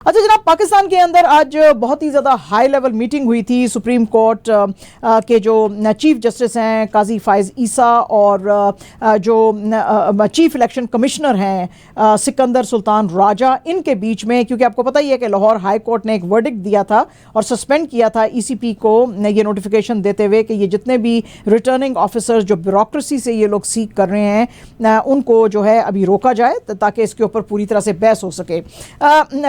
अच्छा जनाब, पाकिस्तान के अंदर आज बहुत ही ज़्यादा हाई लेवल मीटिंग हुई थी। सुप्रीम कोर्ट के जो चीफ जस्टिस हैं काजी फायज़ ईसा और जो चीफ इलेक्शन कमिश्नर हैं सिकंदर सुल्तान राजा, इनके बीच में, क्योंकि आपको पता ही है कि लाहौर हाई कोर्ट ने एक वर्डिक्ट दिया था और सस्पेंड किया था ईसीपी को ये नोटिफिकेशन देते हुए कि ये जितने भी रिटर्निंग ऑफिसर्स जो ब्यूरोक्रेसी से ये लोग सीख कर रहे हैं उनको जो है अभी रोका जाए ताकि इसके ऊपर पूरी तरह से बहस हो सके।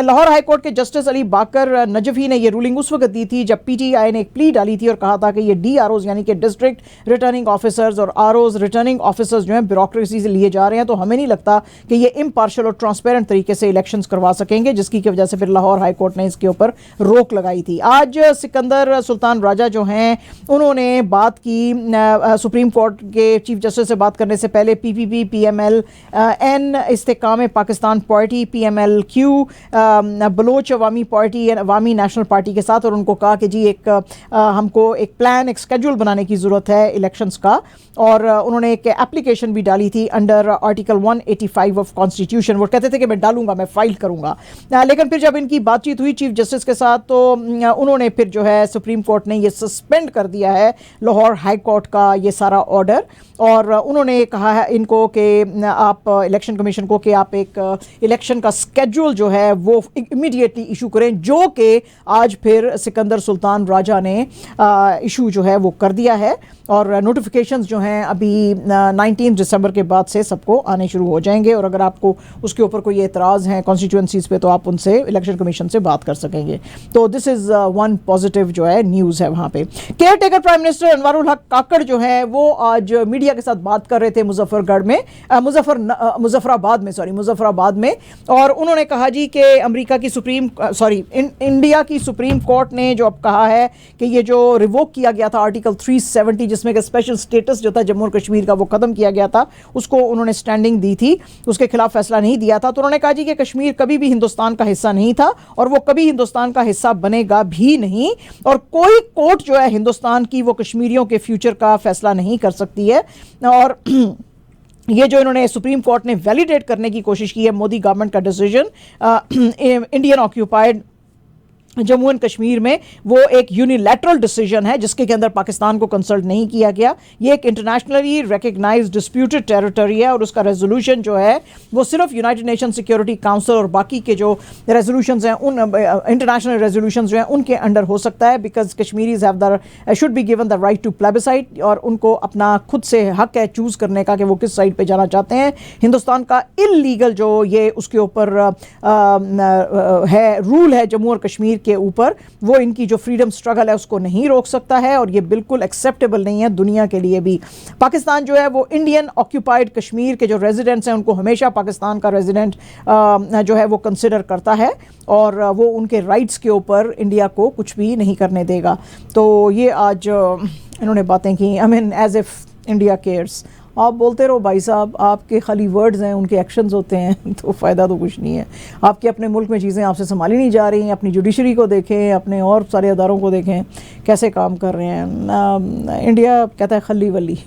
लाहौर हाई कोर्ट के जस्टिस अली बाकर नजफी ने यह रूलिंग उस वक्त दी थी जब पीटीआई ने एक प्ली डाली थी और कहा था कि ये डीआरओज यानी कि डिस्ट्रिक्ट रिटर्निंग ऑफिसर्स और आरओज रिटर्निंग ऑफिसर्स जो हैं ब्यूरोक्रेसी से लिए जा रहे हैं, तो हमें नहीं लगता कि ये इम्पार्शियल और ट्रांसपेरेंट तरीके से इलेक्शंस करवा सकेंगे, जिसकी वजह से फिर लाहौर हाई कोर्ट ने इसके ऊपर रोक लगाई थी। आज सिकंदर सुल्तान राजा जो हैं उन्होंने बात की सुप्रीम कोर्ट के चीफ जस्टिस से बात करने से पहले PPP, PML N, Istehkam Pakistan party, PML Q, Baloch Awami party, Awami national party के साथ, और उनको कहा कि जी हमको एक प्लान, एक स्केड्यूल बनाने की ज़रूरत है इलेक्शंस का। और उन्होंने एक एप्लीकेशन भी डाली थी अंडर आर्टिकल 185 ऑफ कॉन्स्टिट्यूशन। वो कहते थे कि मैं डालूंगा, मैं फाइल करूंगा, लेकिन फिर जब इनकी बातचीत हुई चीफ जस्टिस के साथ तो उन्होंने फिर जो है सुप्रीम कोर्ट ने ये सस्पेंड कर दिया है लाहौर हाई कोर्ट का ये सारा ऑर्डर। और उन्होंने कहा है इनको कि आप इलेक्शन कमीशन को कि आप एक इलेक्शन का स्केड्यूल जो है वो इमीडिएटली इशू करें, जो कि आज फिर सिकंदर सुल्तान राजा ने इशू जो है वो कर दिया है। और नोटिफिकेशंस जो हैं अभी 19 दिसंबर के बाद से सबको आने शुरू हो जाएंगे, और अगर आपको उसके ऊपर कोई एतराज़ हैं कॉन्स्टिट्यूंसीज़ पे तो आप उनसे इलेक्शन कमीशन से बात कर सकेंगे। तो दिस इज़ वन पॉजिटिव जो है न्यूज़ है वहाँ पे। Care taker prime minister Anwarul हक काकड़ जो है वो आज मीडिया के साथ बात कर रहे थे मुजफ्फरगढ़ में, मुजफ्फराबाद में, और उन्होंने कहा जी कि इंडिया की सुप्रीम कोर्ट ने जो अब कहा है कि ये जो रिवोक किया गया था आर्टिकल 370 जिसमें कि स्पेशल स्टेटस जो था जम्मू और कश्मीर का वो ख़त्म किया गया था, उसको उन्होंने स्टैंडिंग दी थी, उसके खिलाफ फैसला नहीं दिया था। तो उन्होंने कहा जी कि कश्मीर कभी भी हिंदुस्तान का हिस्सा नहीं था और वो कभी हिंदुस्तान का हिस्सा बनेगा भी नहीं, और कोई कोर्ट जो है हिंदुस्तान की वो कश्मीरियों के फ्यूचर का फैसला नहीं कर सकती है। और ये जो इन्होंने सुप्रीम कोर्ट ने वैलिडेट करने की कोशिश की है मोदी गवर्नमेंट का decision Indian occupied Jammu and Kashmir में, वो एक यूनिलैटरल डिसीजन है जिसके के अंदर पाकिस्तान को कंसल्ट नहीं किया गया। ये एक इंटरनेशनली रिकग्नाइज्ड डिस्प्यूटेड टेरिटरी है और उसका रेजोल्यूशन जो है वो सिर्फ यूनाइटेड नेशन सिक्योरिटी काउंसिल और बाकी के जो रेजोल्यूशंस हैं उन इंटरनेशनल रेजोल्यूशंस जो हैं उनके अंडर हो सकता है, because Kashmiris have the should be given the right to plebiscite, और उनको अपना खुद से हक है चूज़ करने का कि वो किस साइड पे जाना चाहते हैं। हिंदुस्तान का इल्लीगल जो ये उसके ऊपर है रूल है जम्मू और कश्मीर के ऊपर, वो इनकी जो फ्रीडम स्ट्रगल है उसको नहीं रोक सकता है, और ये बिल्कुल एक्सेप्टेबल नहीं है दुनिया के लिए भी। पाकिस्तान जो है वो इंडियन ऑक्यूपाइड कश्मीर के जो रेजिडेंट्स हैं उनको हमेशा पाकिस्तान का रेजिडेंट जो है वो कंसिडर करता है, और वो उनके राइट्स के ऊपर इंडिया को कुछ भी नहीं करने देगा। तो ये आज इन्होंने बातें की, I mean as if India cares. आप बोलते रहो भाई साहब, आपके खाली वर्ड्स हैं, उनके एक्शंस होते हैं, तो फ़ायदा तो कुछ नहीं है। आपके अपने मुल्क में चीज़ें आपसे संभाली नहीं जा रही हैं, अपनी जुडिशरी को देखें, अपने और सारे अदारों को देखें कैसे काम कर रहे हैं। इंडिया कहता है खली वली।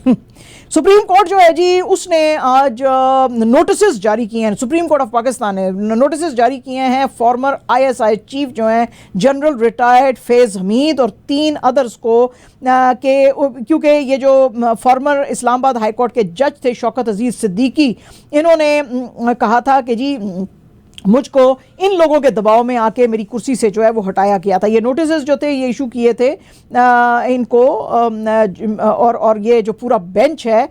सुप्रीम कोर्ट जो है जी उसने आज नोटिस जारी किए हैं, सुप्रीम कोर्ट ऑफ पाकिस्तान ने नोटिस जारी किए हैं फॉर्मर ISI चीफ जो हैं जनरल रिटायर्ड फैज़ हमीद और 3 अदर्स को, क्योंकि ये जो फॉर्मर इस्लामाबाद हाई कोर्ट के जज थे शौकत अजीज़ सिद्दीकी, इन्होंने कहा था कि जी मुझको इन लोगों के दबाव में आके मेरी कुर्सी से जो है वो हटाया गया था। ये नोटिस जो थे ये इशू किए थे इनको, और ये जो पूरा बेंच है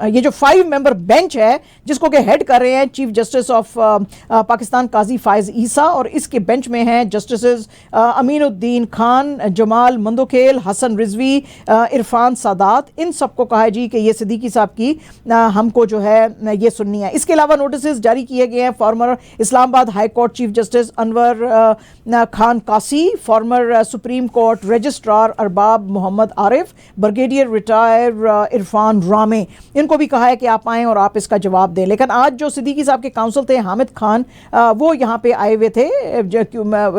ये जो 5 मेंबर बेंच है जिसको के हेड कर रहे हैं चीफ जस्टिस ऑफ पाकिस्तान काजी फायज़ ईसा, और इसके बेंच में हैं जस्टिस अमीनुद्दीन खान, जमाल मंदोखेल, हसन रिजवी, इरफान सादात। इन सबको कहा है जी कि ये सिद्दीकी साहब की हमको जो है ये सुननी है। इसके अलावा नोटिस जारी किए गए हैं former Islamabad high court chief justice Anwar Khan Kasi, former supreme court registrar Arbab Mohammad Arif, brigadier retired Irfan Ramay. इनको भी कहा है कि आप आएँ और आप इसका जवाब दें। लेकिन आज जो सिद्दीकी साहब के काउंसिल थे हामिद खान, वो यहाँ पे आए हुए थे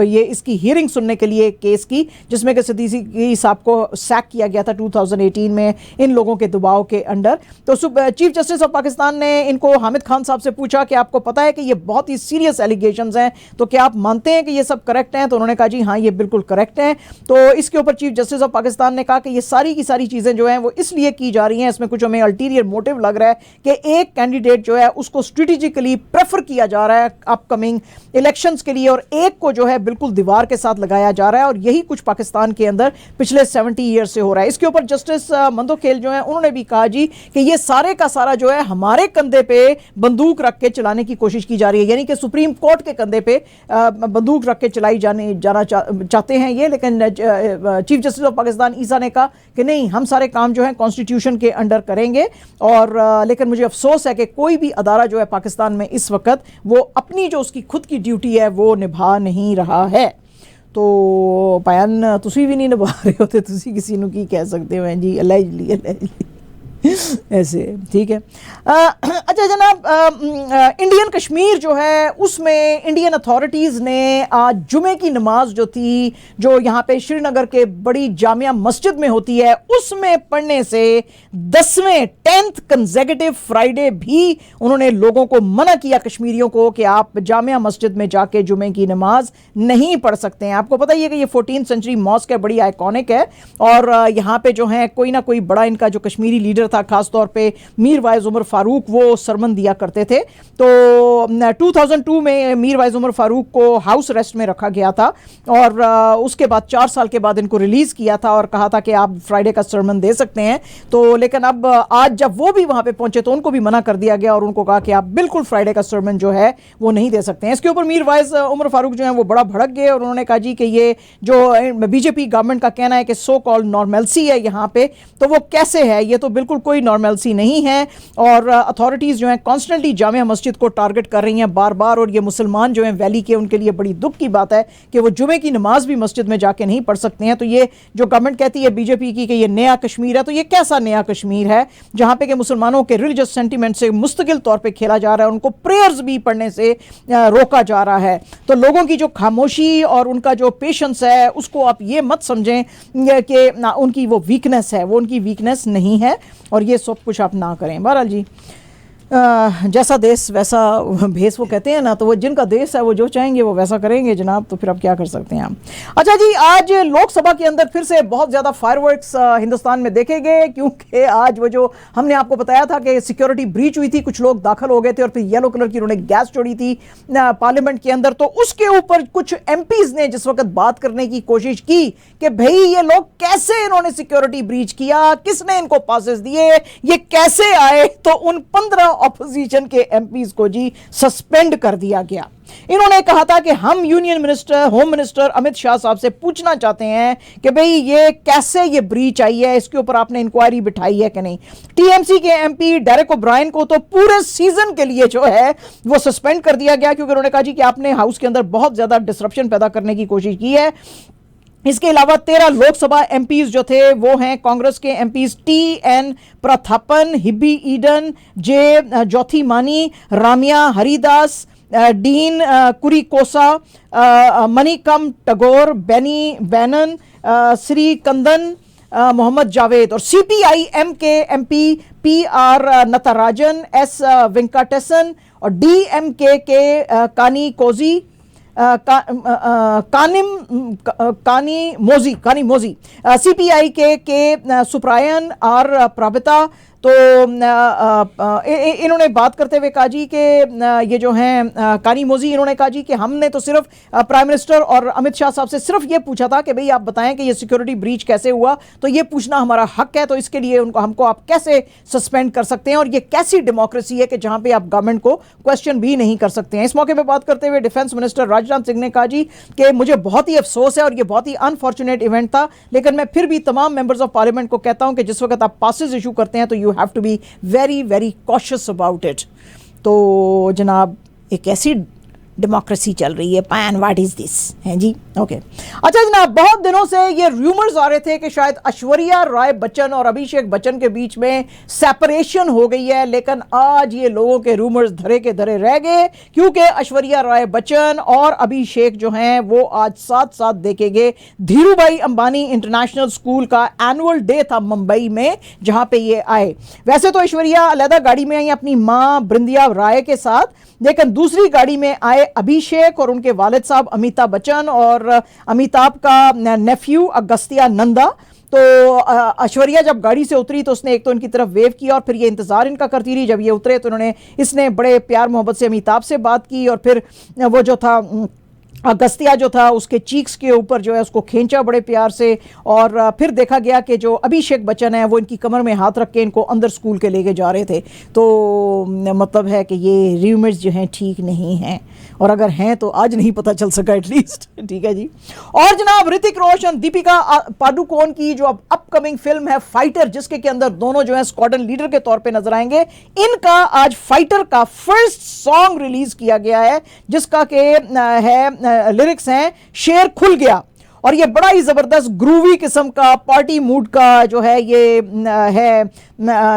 ये इसकी हियरिंग सुनने के लिए केस की, जिसमें कि सिद्दीकी साहब को सैक किया गया था 2018 में इन लोगों के दबाव के अंडर। तो चीफ जस्टिस ऑफ पाकिस्तान ने इनको हामिद खान साहब से पूछा कि आपको पता है कि ये बहुत ही सीरियस एलिगेशंस हैं, तो क्या आप मानते हैं कि ये सब करेक्ट हैं? तो उन्होंने कहा जी हाँ, ये बिल्कुल करेक्ट हैं। तो इसके ऊपर चीफ जस्टिस ऑफ पाकिस्तान ने कहा कि ये सारी की सारी चीज़ें जो हैं वो इसलिए की जा रही हैं, इसमें कुछ हमें अल्टीरियर मोटिव लग रहा है कि एक कैंडिडेट जो है उसको स्ट्रेटेजिकली प्रेफर किया जा रहा है अपकमिंग इलेक्शंस के लिए, और एक को जो है बिल्कुल दीवार के साथ लगाया जा रहा है, और यही कुछ पाकिस्तान के अंदर पिछले 70 ईयर्स से हो रहा है। इसके ऊपर जस्टिस मंदोखेल जो है उन्होंने भी कहा जी कि ये सारे का सारा जो है हमारे कंधे पे बंदूक रख के चलाने की कोशिश की जा रही है, यानी कि सुप्रीम कोर्ट के कंधे पे बंदूक रख के चलाई जाना चाहते हैं ये। लेकिन चीफ जस्टिस ऑफ पाकिस्तान ईसा ने कहा कि नहीं, हम सारे काम जो है कॉन्स्टिट्यूशन के अंडर करेंगे, और लेकिन मुझे अफसोस है कि कोई भी अदारा जो है पाकिस्तान में इस वक्त वो अपनी जो उसकी खुद की ड्यूटी है वो निभा नहीं रहा है। तो पायन तुसी भी नहीं निभा रहे होते, तुसी किसी ਨੂੰ ਕੀ कह सकते हो जी, allegedly ऐसे, ठीक है। अच्छा जनाब, इंडियन कश्मीर जो है उसमें इंडियन अथॉरिटीज़ ने आज जुमे की नमाज जो थी, जो यहाँ पे श्रीनगर के बड़ी जामिया मस्जिद में होती है, उसमें पढ़ने से 10th कंसेक्यूटिव फ्राइडे भी उन्होंने लोगों को मना किया, कश्मीरियों को, कि आप जामिया मस्जिद में जाके जुमे की नमाज नहीं पढ़ सकते हैं। आपको पता ही है कि ये 14th सेंचुरी मॉस्क है, बड़ी आइकॉनिक है, और यहाँ पे जो है कोई ना कोई बड़ा इनका जो कश्मीरी लीडर था, खास तौर पे मीर वाइज उमर फारूक, वो सरमन दिया करते थे। तो 2002 में मीर वाइज उमर फारूक को हाउस अरेस्ट में रखा गया था, और उसके बाद 4 साल के बाद इनको रिलीज किया था और कहा था कि आप फ्राइडे का सरमन दे सकते हैं। तो लेकिन अब आज जब वो भी वहां पे पहुंचे तो उनको भी मना कर दिया गया और उनको कहा कि आप बिल्कुल फ्राइडे का सरमन जो है वो नहीं दे सकते हैं। इसके ऊपर मीर वाइज उमर फारूक जो है वो बड़ा भड़क गए और उन्होंने कहा जी कि ये जो बीजेपी गवर्नमेंट का कहना है कि सो कॉल्ड नॉर्मलसी है यहाँ पे, तो वो कैसे है? ये तो बिल्कुल कोई नॉर्मलसी नहीं है, और अथॉरिटीज़ जो हैं कॉन्स्टेंटली जामिया मस्जिद को टारगेट कर रही हैं बार बार, और ये मुसलमान जो हैं वैली के, उनके लिए बड़ी दुख की बात है कि वो जुमे की नमाज भी मस्जिद में जाके नहीं पढ़ सकते हैं। तो ये जो गवर्नमेंट कहती है बीजेपी की कि ये नया कश्मीर है, तो ये कैसा नया कश्मीर है जहाँ पे कि मुसलमानों के रिलीजियस सेंटिमेंट से मुस्तकिल तौर पर खेला जा रहा है, उनको प्रेयर्स भी पढ़ने से रोका जा रहा है। तो लोगों की जो खामोशी और उनका जो पेशेंस है उसको आप ये मत समझें कि उनकी वो वीकनेस है, वो उनकी वीकनेस नहीं है, और ये सब कुछ आप ना करें। बहरहाल जी, जैसा देश वैसा भेस, वो कहते हैं ना, तो वो जिनका देश है वो जो चाहेंगे वो वैसा करेंगे जनाब, तो फिर अब क्या कर सकते हैं हम। अच्छा जी, आज लोकसभा के अंदर फिर से बहुत ज़्यादा फायरवर्क्स हिंदुस्तान में देखे गए, क्योंकि आज वो जो हमने आपको बताया था कि सिक्योरिटी ब्रीच हुई थी, कुछ लोग दाखिल हो गए थे और फिर येलो कलर की उन्होंने गैस छोड़ी थी पार्लियामेंट के अंदर, तो उसके ऊपर कुछ MPs ने जिस वक्त बात करने की कोशिश की कि भाई ये लोग कैसे, इन्होंने सिक्योरिटी ब्रीच किया, किसने इनको पासेस दिए, ये कैसे आए, तो उन 15 ऑपोजिशन के MPs को जी सस्पेंड कर दिया गया। इन्होंने कहा था कि हम union minister, home minister Amit Shah साहब से पूछना चाहते हैं कि भाई ये कैसे ये ब्रीच आई है, इसके ऊपर आपने इंक्वायरी बिठाई है कि नहीं। TMC के MP डेरेक ओब्रायन को तो पूरे सीजन के लिए जो है वो सस्पेंड कर दिया गया, क्योंकि उन्होंने कहा जी कि आपने हाउस के अंदर बहुत ज्यादा डिसरप्शन पैदा करने की कोशिश की है। इसके अलावा 13 लोकसभा MPs जो थे वो हैं कांग्रेस के MPs TN प्रथापन, हिब्बी ईडन, जे ज्योतिमानी, रामिया हरिदास, डीन कुरिकोसा, मणिकम टगोर, बेनी बैनन, श्री कंदन, मोहम्मद जावेद, और CPIM के MP PR नटराजन, S वेंकटेसन, और DMK के कानी कोजी, कानी मोजी, CPI के सुप्रायन R प्राबिता। तो इन्होंने बात करते हुए कहा जी कि ये जो हैं कानी मोजी, इन्होंने कहा जी कि हमने तो सिर्फ प्राइम मिनिस्टर और अमित शाह साहब से सिर्फ ये पूछा था कि भाई आप बताएं कि ये सिक्योरिटी ब्रीच कैसे हुआ, तो ये पूछना हमारा हक है, तो इसके लिए हमको आप कैसे सस्पेंड कर सकते हैं, और ये कैसी डेमोक्रेसी है कि जहां पे आप गवर्नमेंट को क्वेश्चन भी नहीं कर सकते हैं। इस मौके पर बात करते हुए डिफेंस मिनिस्टर राजनाथ सिंह ने कहा जी कि मुझे बहुत ही अफसोस है और ये बहुत ही अनफॉर्चुनेट इवेंट था, लेकिन मैं फिर भी तमाम मेंबर्स ऑफ पार्लियामेंट को कहता हूं कि जिस वक्त आप पासेस इशू करते हैं तो you have to be very very cautious about it। तो जनाब, एक ऐसी डेमोक्रेसी चल रही है। पैन व्हाट इज दिस है जी। ओके अच्छा जनाब, बहुत दिनों से ये रूमर्स आ रहे थे कि शायद ऐश्वर्या राय बच्चन और अभिषेक बच्चन के बीच में सेपरेशन हो गई है, लेकिन आज ये लोगों के रूमर्स धरे के धरे रह गए, क्योंकि ऐश्वर्या राय बच्चन और अभिषेक जो हैं वो आज साथ साथ देखेंगे। धीरूभाई अंबानी इंटरनेशनल स्कूल का एनुअल डे था मुंबई में, जहां पे ये आए। वैसे तो ऐश्वर्या अलग गाड़ी में आई अपनी मां बृंदिया राय के साथ, लेकिन दूसरी गाड़ी में आए अभिषेक और उनके वालिद साहब अमिताभ बच्चन और अमिताभ का नेफ्यू अगस्त्या नंदा। तो ऐश्वर्या जब गाड़ी से उतरी तो उसने एक तो इनकी तरफ वेव किया और फिर ये इंतजार इनका करती रही। जब ये उतरे तो इसने बड़े प्यार मोहब्बत से अमिताभ से बात की और फिर वो जो था अगस्त्या जो था उसके चीक्स के ऊपर जो है उसको खींचा बड़े प्यार से, और फिर देखा गया कि जो अभिषेक बच्चन है वो इनकी कमर में हाथ रख के इनको अंदर स्कूल के लेके जा रहे थे। तो मतलब है कि ये र्यूमर्स जो हैं ठीक नहीं हैं, और अगर हैं तो आज नहीं पता चल सका एटलीस्ट। ठीक है जी। और जनाब ऋतिक रोशन दीपिका पादुकोण की जो अब अपकमिंग फिल्म है फाइटर, जिसके के अंदर दोनों जो है स्क्वाड्रन लीडर के तौर पे नजर आएंगे, इनका आज फाइटर का फर्स्ट सॉन्ग रिलीज किया गया है, जिसका के है लिरिक्स हैं शेर खुल गया, और ये बड़ा ही जबरदस्त ग्रूवी किस्म का पार्टी मूड का जो है ये है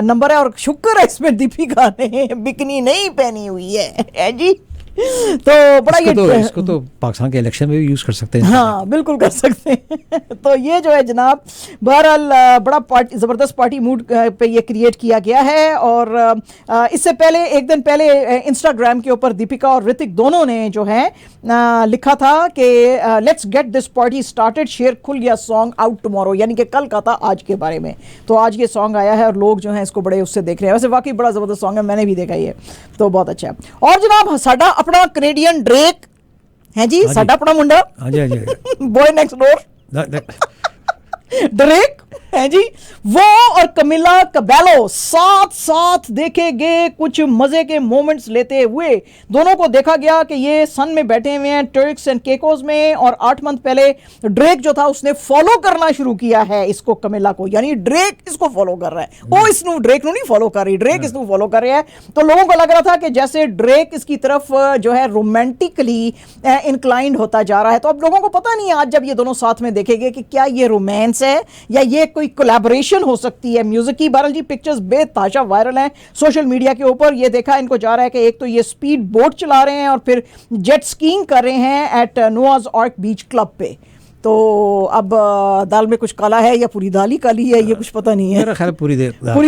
नंबर है। और शुक्र है इसमें दीपिका ने बिकनी नहीं पहनी हुई है जी। तो बड़ा इसको तो पाकिस्तान के इलेक्शन में भी यूज कर सकते हैं। हाँ बिल्कुल कर सकते हैं। तो ये जो है जनाब बहरहाल बड़ा जबरदस्त पार्टी मूड पे ये क्रिएट किया गया है। और इससे पहले एक दिन पहले इंस्टाग्राम के ऊपर दीपिका और ऋतिक दोनों ने जो है लिखा था कि let's get this party started, शेर खुल गया सॉन्ग आउट टुमारो, यानी कि कल का था आज के बारे में। तो आज ये सॉन्ग आया है और लोग जो है इसको बड़े उससे देख रहे हैं। वैसे वाकई बड़ा जबरदस्त सॉन्ग है, मैंने भी देखा ये, तो बहुत अच्छा है। और जनाब साडा अपना कनेडियन ड्रेक है जी, साडा अपना मुंडा बॉय नेक्स्ट डोर ड्रेक है जी, वो और कमिला कबेलो साथ साथ देखे गए कुछ मजे के मोमेंट्स लेते हुए। दोनों को देखा गया कि ये सन में बैठे हुए हैं टर्क्स एंड केकोस में, और 8 मंथ पहले ड्रेक जो था उसने फॉलो करना शुरू किया है इसको, कमिला को, यानी ड्रेक इसको फॉलो कर रहा है, वो इसनु ड्रेक नहीं फॉलो कर रही, ड्रेक इसनु फॉलो कर रहा है। तो लोगों को लग रहा था कि जैसे ड्रेक इसकी तरफ जो है रोमांटिकली इंक्लाइंड होता जा रहा है। तो अब लोगों को पता नहीं है आज जब ये दोनों साथ में देखेंगे कि क्या ये रोमांस है या ये कोई कोलैबोरेशन हो सकती है म्यूजिक की। बहरहाल जी पिक्चर्स बेताशा वायरल हैं सोशल मीडिया के ऊपर। ये देखा इनको जा रहा है कि एक तो ये स्पीड बोट चला रहे हैं और फिर जेट स्कीइंग कर रहे हैं एट नोआज आर्क बीच क्लब पे। तो अब दाल में कुछ काला है या पूरी दाल ही काली है, ये कुछ पता नहीं है। मेरा ख्याल पूरी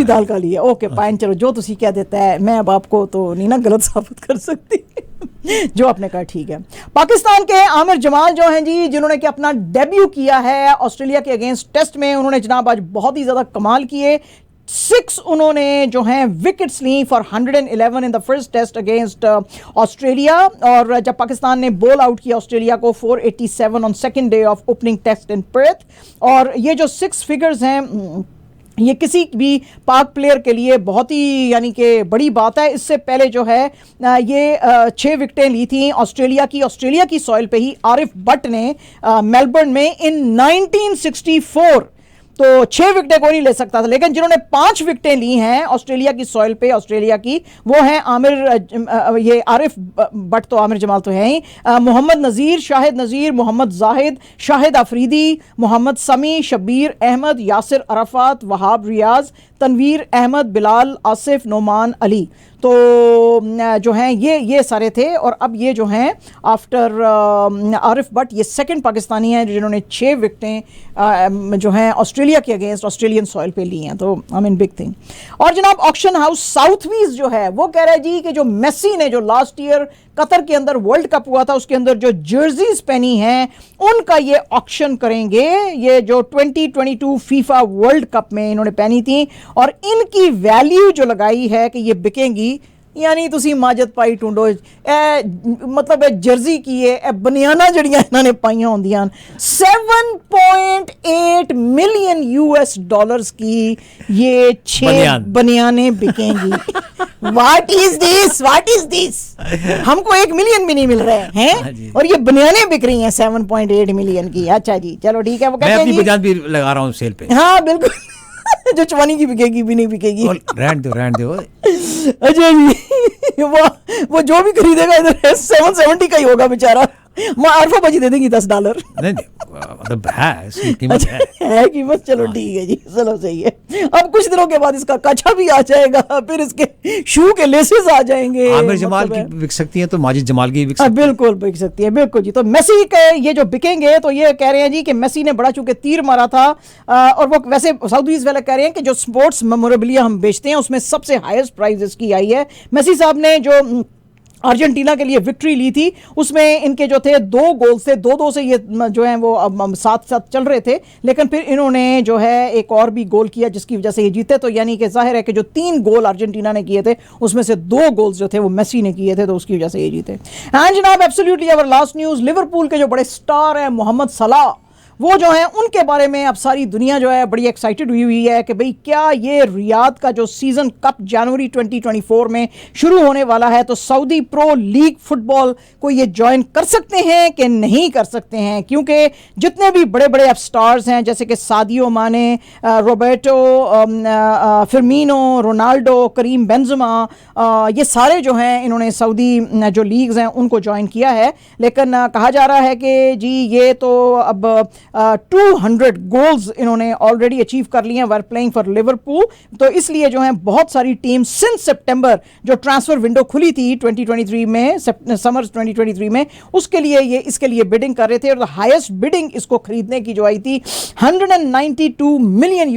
दाल काली है। ओके फाइन, चलो जो तुसी कह देता है, मैं अब आपको तो नहीं ना गलत साबित कर सकती। जो आपने कहा ठीक है। पाकिस्तान के आमिर जमाल जो हैं जी, जिन्होंने कि अपना डेब्यू किया है ऑस्ट्रेलिया के अगेंस्ट टेस्ट में, उन्होंने जनाब आज बहुत ही ज्यादा कमाल किए। 6 उन्होंने जो हैं विकेट्स ली for 111 in the first test against Australia. और जब पाकिस्तान ने बॉल आउट किया ऑस्ट्रेलिया को 487 on second day of opening test in Perth. और ये जो 6 फिगर्स हैं ये किसी भी पाक प्लेयर के लिए बहुत ही यानी कि बड़ी बात है। इससे पहले जो है ये 6 विकेटें ली थी ऑस्ट्रेलिया की सॉइल पे ही आरिफ भट्ट ने मेलबर्न में इन 1964। तो 6 विकेटें कोई नहीं ले सकता था, लेकिन जिन्होंने 5 विकेटें ली हैं ऑस्ट्रेलिया की सॉइल पे, ऑस्ट्रेलिया की, वो हैं ये आरिफ भट्ट तो आमिर जमाल तो है ही, मोहम्मद नज़ीर, शाहिद नज़ीर, मोहम्मद जाहिद, शाहिद अफरीदी, मोहम्मद समी, शब्बीर अहमद, यासिर अरफात, वहाब रियाज, तनवीर अहमद, बिलाल, आसिफ, नोमान अली। तो जो हैं ये सारे थे। और अब ये जो हैं आफ्टर आरिफ भट्ट ये सेकंड पाकिस्तानी हैं जिन्होंने 6 विकेटें जो हैं ऑस्ट्रेलिया के अगेंस्ट ऑस्ट्रेलियन सॉइल पे ली हैं। तो आई मीन बिग थिंग। और जनाब ऑक्शन हाउस साउथवीज जो है वो कह रहा है जी कि जो मेसी ने जो लास्ट ईयर कतर के अंदर वर्ल्ड कप हुआ था उसके अंदर जो जर्सीज पहनी हैं उनका ये ऑक्शन करेंगे। ये जो 2022 फीफा वर्ल्ड कप में इन्होंने पहनी थी और इनकी वैल्यू जो लगाई है कि ये बिकेंगी, यानी तुसी माजद पाई टूंडो मतलब जर्सी की है बनियाना जड़ियां इन्होंने पाइया होंदियां 7.8 मिलियन US डॉलर्स की ये 6 बनियाने बिकेंगी। व्हाट इज दिस हमको 1 मिलियन भी नहीं मिल रहे हैं और ये बनियाने बिक रही हैं 7.8 मिलियन की। अच्छा जी चलो ठीक है। वो कहते हैं मैं अपनी बजाज भी लगा रहा हूँ सेल पे। हाँ बिल्कुल जो चवानी की बिकेगी भी नहीं बिकेगी। रहने दो। अच्छा जी, वो जो भी खरीदेगा इधर 770 का ही होगा बेचारा। माँ आरफा बाजी दे देंगी $10। नहीं मतलब है, इसकी कीमत है कीमत, चलो ठीक है जी, चलो सही है। अब कुछ दिनों के बाद इसका कच्छा भी आ जाएगा, फिर इसके शू के लेसेस आ जाएंगे। आमिर जमाल की बिक सकती है तो माजिद जमाल की बिक सकती है। बिल्कुल बिक सकती है, बिल्कुल जी। तो मेसी के ये जो बिकेंगे, तो ये कह रहे हैं जी कि मेसी ने बड़ा चूंकि तीर मारा था, और वो वैसे सऊदीज वाले कह रहे हैं कि जो स्पोर्ट्स मेमोरेबिलिया हम बेचते हैं उसमें सबसे हाईएस्ट प्राइस इसकी आई है। मेसी साहब ने जो अर्जेंटीना के लिए विक्ट्री ली थी उसमें इनके जो थे 2 गोल से 2-2 से ये जो है वो साथ साथ चल रहे थे, लेकिन फिर इन्होंने जो है एक और भी गोल किया जिसकी वजह से ये जीते। तो यानी कि जाहिर है कि जो 3 गोल अर्जेंटीना ने किए थे उसमें से 2 गोल्स जो थे वो मेसी ने किए थे, तो उसकी वजह से ये जीते। एंड जनाब absolutely our last news, Liverpool के जो बड़े स्टार हैं मोहम्मद सलाह, वो जो है उनके बारे में अब सारी दुनिया जो है बड़ी एक्साइटेड हुई है कि भाई क्या ये रियाद का जो सीजन कप जनवरी 2024 में शुरू होने वाला है, तो सऊदी प्रो लीग फुटबॉल को ये ज्वाइन कर सकते हैं कि नहीं कर सकते हैं। क्योंकि जितने भी बड़े बड़े अब स्टार्स हैं जैसे कि सादियो माने, रोबर्टो, फिरमीनो, रोनाल्डो, करीम बेंजेमा, ये सारे जो हैं इन्होंने सऊदी जो लीग्स हैं उनको ज्वाइन किया है। लेकिन कहा जा रहा है कि जी ये तो अब 200 गोल्स इन्होंने ऑलरेडी अचीव कर लिए हैं वर प्लेइंग फॉर लिवरपूल। तो इसलिए जो है बहुत सारी टीम सिंस सितंबर जो ट्रांसफर विंडो खुली थी 2023 में, समर 2023 में, उसके लिए ये इसके लिए बिडिंग कर रहे थे। और हाईएस्ट बिडिंग इसको खरीदने की जो आई थी $192 मिलियन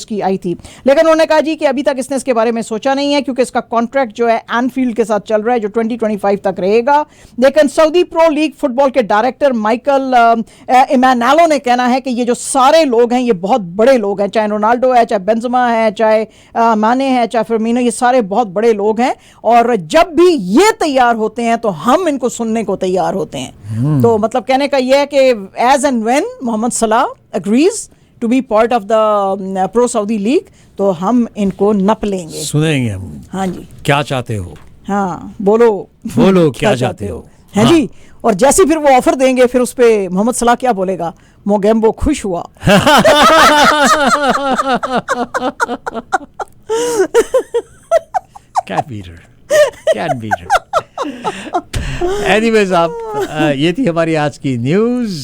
की आई थी। लेकिन उन्होंने कहा जी कि अभी तक इसने इसके बारे में सोचा नहीं है क्योंकि इसका कॉन्ट्रैक्ट जो है एनफील्ड के साथ चल रहा है जो 2025 तक रहेगा। लेकिन सऊदी प्रो लीग फुटबॉल के डायरेक्टर माइकल इमानुएलो ने कहना है कि ये जो सारे लोग हैं ये बहुत बड़े लोग हैं, चाहे रोनाल्डो है, चाहे बेंजेमा है, चाहे माने है, चाहे फर्मिनो, ये सारे बहुत बड़े लोग हैं। और जब भी ये तैयार होते हैं तो हम इनको सुनने को तैयार होते हैं। तो मतलब कहने का ये है कि as and when Mohamed Salah agrees to be part of the pro Saudi league तो हम इनको नप लेंगे, सुनेंगे हम। हाँ जी, क्या चाहते हो? हाँ बोलो क्या चाहते हो? है हाँ जी। और जैसे फिर वो ऑफर देंगे फिर उस पे मोहम्मद सलाह क्या बोलेगा, मोगेम्बो खुश हुआ। Cat beater. एनीवेज आप, ये थी हमारी आज की न्यूज़।